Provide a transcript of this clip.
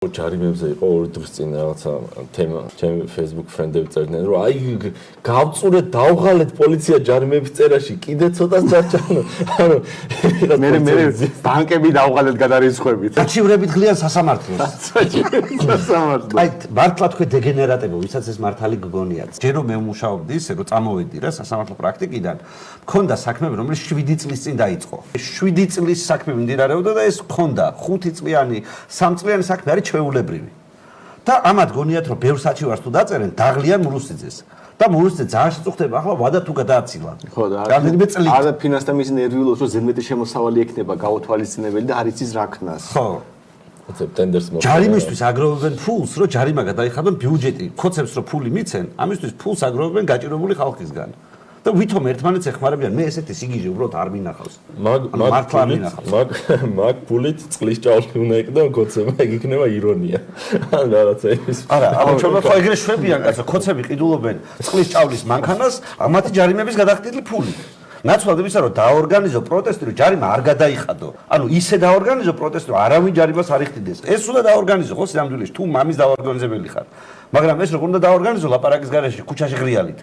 ჯარიმებზე იყო 2 დღის წინ რაღაცა თემა, ჩემი Facebook ფრენდები წერდნენ, რომ აი გავწურეთ, დავღალეთ პოლიცია ჯარიმების წერაში, კიდე ცოტას დარჩა. ანუ მე ბანკები დავღალეთ გადარიცხვებით. საჩივრებით ღლიან სასამართლოს. სასამართლო. აი მართლა თქვენ დეგენერატებო, ვისაც ეს მართალი გგონიათ. ჯერ რომ მე ვმუშაობდი ისე, რომ წამოვედი რა სასამართლო პრაქტიკიდან, მქონდა საქმეები, რომელიც 7 წლის წინ დაიწყო. 7 წლის საქმე მიმდინარეობდა და ეს მქონდა 5 წლიანი, 3 წლიანი საქმე არის ჩვეულებრივი. და ამათ გონიათ რომ ბევრ საჩივარს თუ დაწერენ, დაღლიან მურუსიძეს. და მურუსიძე ძალიან შეწუხდება, ახლა ვადა თუ გადააცილა. ხო და რამდენიმე წელი. არა ფინანსთა მისი ნერვიულობს, რომ ზედმეტი შემოსავალი ექნება გაუთვალისწინებელი და არ იცის რა ქნას. ხო. ტენდერს მოხდა. ჯარიმისთვის აგროვებენ ფულს, რომ ჯარიმა გადაიხადონ ბიუჯეტი, ხოცებს რომ ფული მიცენ, ამისთვის ფულს აგროვებენ გაჭირებული ხალხისგან. და ვითომ ერთმანეთს ეხმარებიან, მე ესეთი სიგიჟე უბრალოდ არ მინახავს. მაგ ფულით წყლის ჭაული უნდა იყდო ხოცება, ეგ იქნება ირონია. ან რაღაცა ის. არა, ჩვენ ხო ეგრე შვებიან კაცო, ხოცები ყიდულობენ წყლის ჭავლის მანქანას, ამათი ჯარიმების გადახდილი ფული. ნაცვლად იმისა, რომ დაორგანიზო პროტესტი, რომ ჯარიმა არ გადაიხადო. ანუ ისე დაორგანიზო პროტესტი, რომ არავინ ჯარიმას არ იხდიდეს. ეს უნდა დაორგანიზო, ხო, სამდვილეში თუ მამის დაორგანიზებელი ხარ. მაგრამ ეს როგორ უნდა დაორგანიზო ლაპარაკის გარეშე, ქუჩაში ღრიალით.